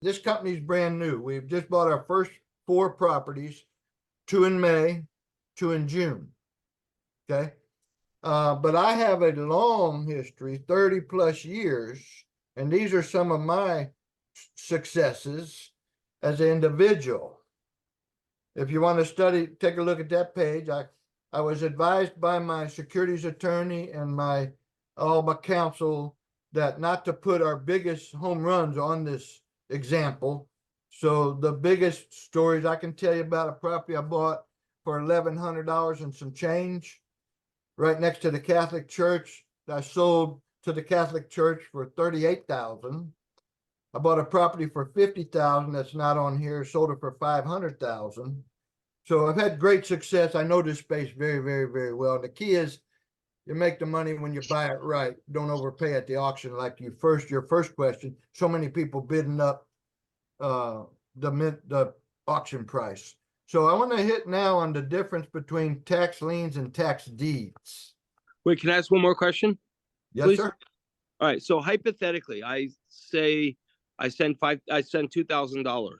this company's brand new. We've just bought our first 4 properties, 2 in May, 2 in June. Okay. But I have a long history, 30 plus years, and these are some of my successes as an individual. If you want to study, take a look at that page. I was advised by my securities attorney and all my counsel that not to put our biggest home runs on this example. So the biggest stories I can tell you about a property I bought for $1,100 and some change right next to the Catholic Church. I sold to the Catholic Church for $38,000. I bought a property for $50,000 that's not on here, sold it for $500,000. So I've had great success. I know this space very, very, very well. The key is you make the money when you buy it right. Don't overpay at the auction like your first question. So many people bidding up the auction price. So I want to hit now on the difference between tax liens and tax deeds. Wait, can I ask one more question? Yes, please? sir. All right. So hypothetically, I say I send $2,000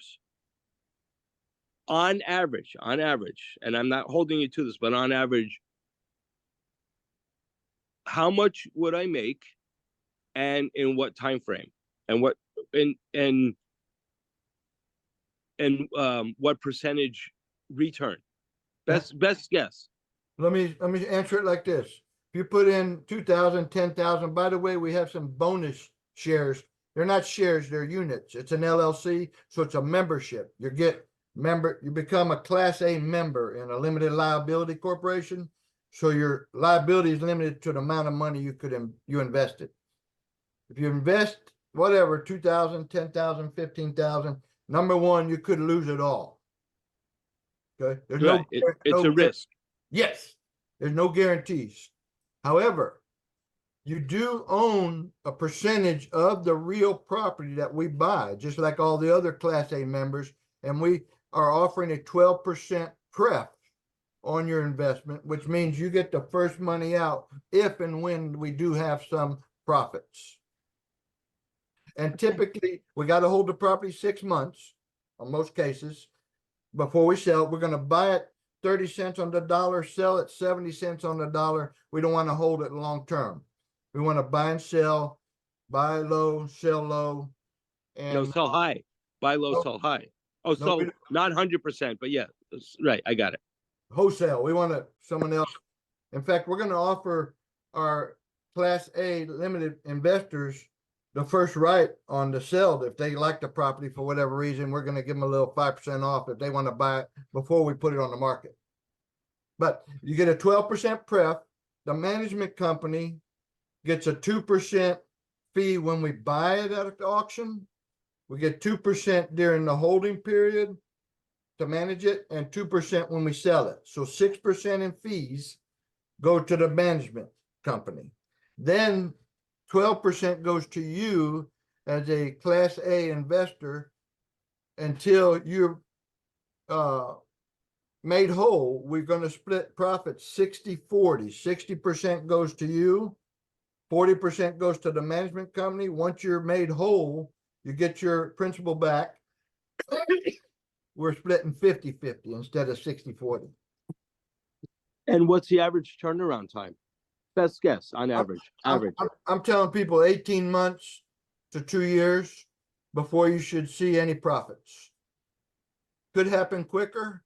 on average, and I'm not holding you to this, but on average, how much would I make, and in what time frame, and what what percentage return? Best guess. Let me answer it like this. If you put in 2,000, 10,000, by the way, we have some bonus shares. They're not shares, they're units. It's an LLC, so it's a membership. You become a Class A member in a limited liability corporation. So your liability is limited to the amount of money you invested. If you invest whatever, 2,000, 10,000, 15,000, number one, you could lose it all. Okay. There's right. It's a risk. Yes. There's no guarantees. However, you do own a percentage of the real property that we buy, just like all the other Class A members. And we are offering a 12% pref on your investment, which means you get the first money out if and when we do have some profits. And typically, we got to hold the property 6 months, in most cases, before we sell it. We're going to buy it 30 cents on the dollar, sell it 70 cents on the dollar. We don't want to hold it long term. We want to buy and sell, buy low, sell low. And sell high, buy low, sell high. Oh, no, so not 100%, but yeah, right. I got it. Wholesale. We want someone else. In fact, we're going to offer our Class A limited investors the first right on the sell. If they like the property for whatever reason, we're going to give them a little 5% off if they want to buy it before we put it on the market. But you get a 12% pref. The management company gets a 2% fee when we buy it at the auction. We get 2% during the holding period to manage it, and 2% when we sell it. So 6% in fees go to the management company. Then 12% goes to you as a Class A investor until you're made whole. We're going to split profits 60-40. 60% goes to you, 40% goes to the management company. Once you're made whole, you get your principal back. We're splitting 50-50 instead of 60-40. And what's the average turnaround time? Best guess on average. I'm telling people 18 months to 2 years before you should see any profits. Could happen quicker,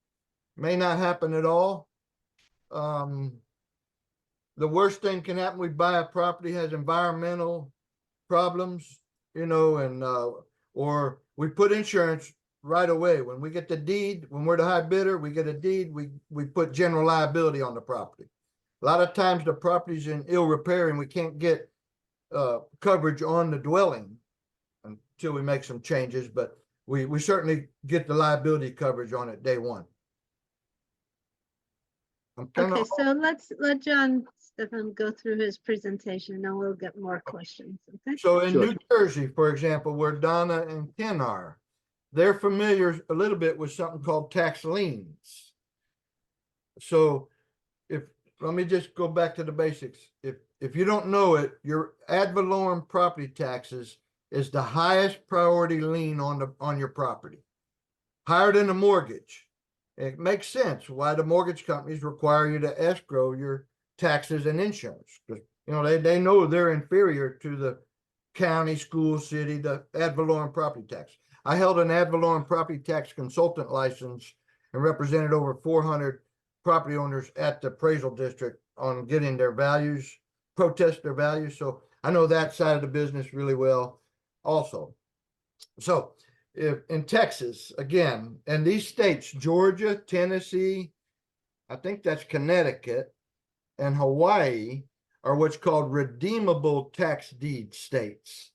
may not happen at all. The worst thing can happen, we buy a property, has environmental problems, and or we put insurance right away. When we get the deed, when we're the high bidder, we get a deed, we put general liability on the property. A lot of times the property's in ill repair and we can't get coverage on the dwelling until we make some changes, but we certainly get the liability coverage on it day one. Okay, so let John Stephan go through his presentation and then we'll get more questions. Okay. So in New Jersey, for example, where Donna and Ken are, they're familiar a little bit with something called tax liens. So let me just go back to the basics. If you don't know it, your ad valorem property taxes is the highest priority lien on your property. Higher than a mortgage. It makes sense why the mortgage companies require you to escrow your taxes and insurance, because they know they're inferior to the county, school, city, the ad valorem property tax. I held an ad valorem property tax consultant license and represented over 400 property owners at the appraisal district on getting their values, protest their values. So I know that side of the business really well also. So if in Texas, again, and these states, Georgia, Tennessee, I think that's Connecticut, and Hawaii, are what's called redeemable tax deed states.